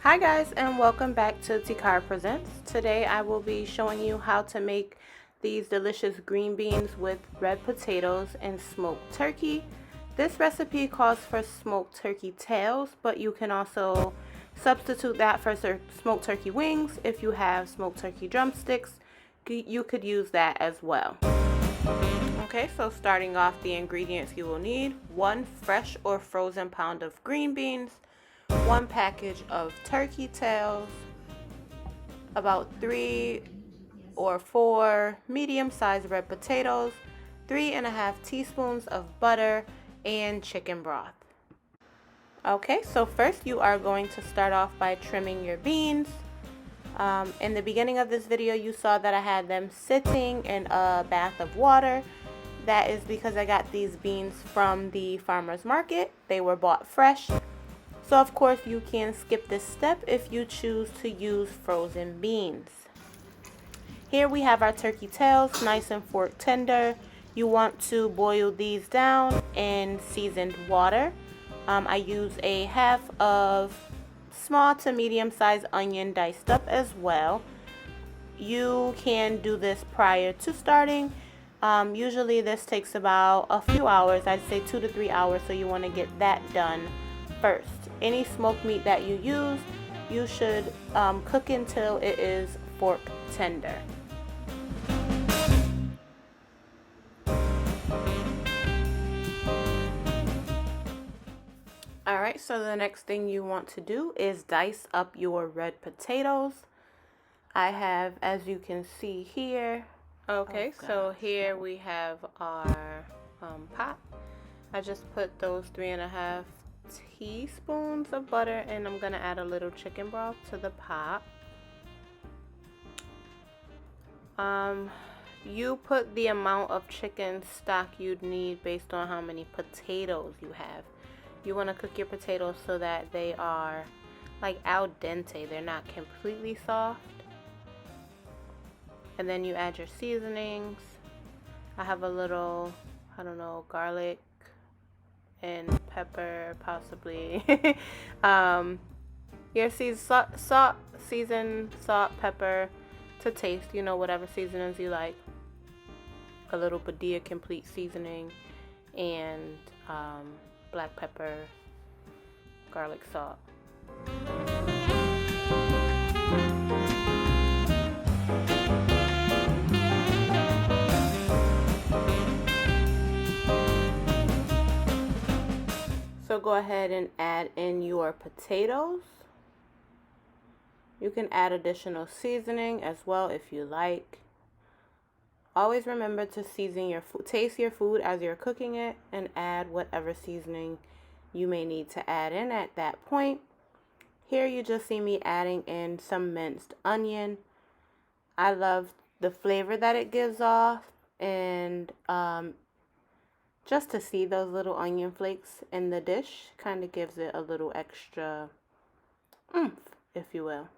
Hi guys, and welcome back to Tikara Presents. Today I will be showing you how to make these delicious green beans with red potatoes and smoked turkey. This recipe calls for smoked turkey tails, but you can also substitute that for smoked turkey wings. If you have smoked turkey drumsticks, you could use that as well. Okay, so starting off, the ingredients you will need: 1 fresh or frozen pound of green beans, 1 package of turkey tails, about 3 or 4 medium-sized red potatoes, 3½ teaspoons of butter, and chicken broth. Okay, so first you are going to start off by trimming your beans. In the beginning of this video, you saw that I had them sitting in a bath of water. That is because I got these beans from the farmer's market. They were bought fresh. So of course you can skip this step if you choose to use frozen beans. Here we have our turkey tails, nice and fork tender. You want to boil these down in seasoned water. I use a half of small to medium sized onion diced up as well. You can do this prior to starting. Usually this takes about a few hours. I'd say 2 to 3 hours, so you want to get that done first. Any smoked meat that you use, you should cook until it is fork tender. Alright, so the next thing you want to do is dice up your red potatoes. I have, as you can see here, so here we have our pot. I just put those 3½ teaspoons of butter, and I'm gonna add a little chicken broth to the pot. You put the amount of chicken stock you'd need based on how many potatoes you have. You want to cook your potatoes so that they are like al dente, they're not completely soft. And then you add your seasonings. I have a little, I don't know, garlic and pepper, possibly. Your seasoned salt, pepper to taste, you know, whatever seasonings you like. A little Badia complete seasoning, and black pepper, garlic salt. So go ahead and add in your potatoes. You can add additional seasoning as well if you like. Always remember to season your food, taste your food as you're cooking it, and add whatever seasoning you may need to add in at that point. Here you just see me adding in some minced onion. I love the flavor that it gives off, and just to see those little onion flakes in the dish kind of gives it a little extra oomph, if you will.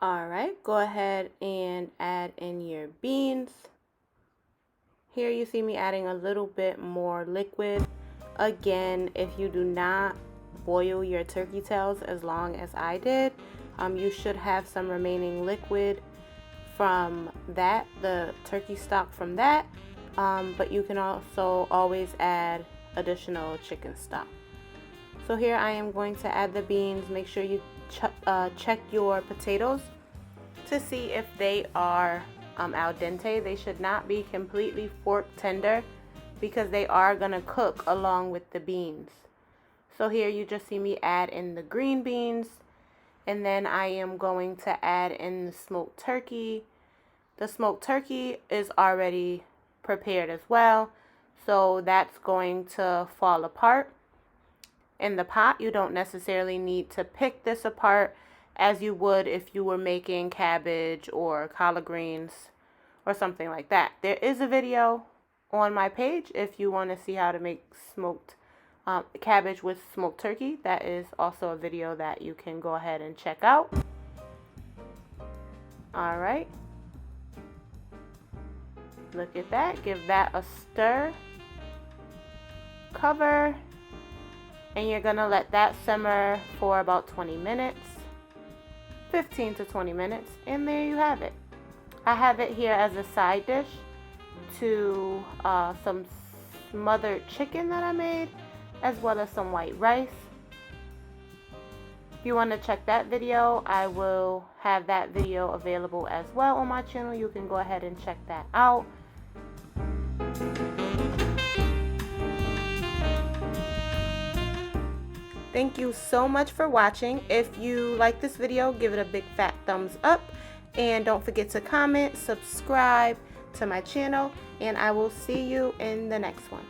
Alright, go ahead and add in your beans. Here you see me adding a little bit more liquid. Again, if you do not boil your turkey tails as long as I did, you should have some remaining liquid from that, the turkey stock from that, but you can also always add additional chicken stock. So here I am going to add the beans. Make sure you check your potatoes to see if they are al dente. They should not be completely fork tender because they are going to cook along with the beans. So here you just see me add in the green beans, and then I am going to add in the smoked turkey. The smoked turkey is already prepared as well, so that's going to fall apart in the pot. You don't necessarily need to pick this apart as you would if you were making cabbage or collard greens or something like that. There is a video on my page if you want to see how to make smoked cabbage with smoked turkey. That is also a video that you can go ahead and check out. Alright, look at that. Give that a stir. Cover, and you're gonna let that simmer for about 20 minutes, 15 to 20 minutes, and there you have it. I have it here as a side dish to some smothered chicken that I made, as well as some white rice. If you want to check that video, I will have that video available as well on my channel. You can go ahead and check that out. Thank you so much for watching. If you like this video, give it a big fat thumbs up, and don't forget to comment, subscribe to my channel, and I will see you in the next one.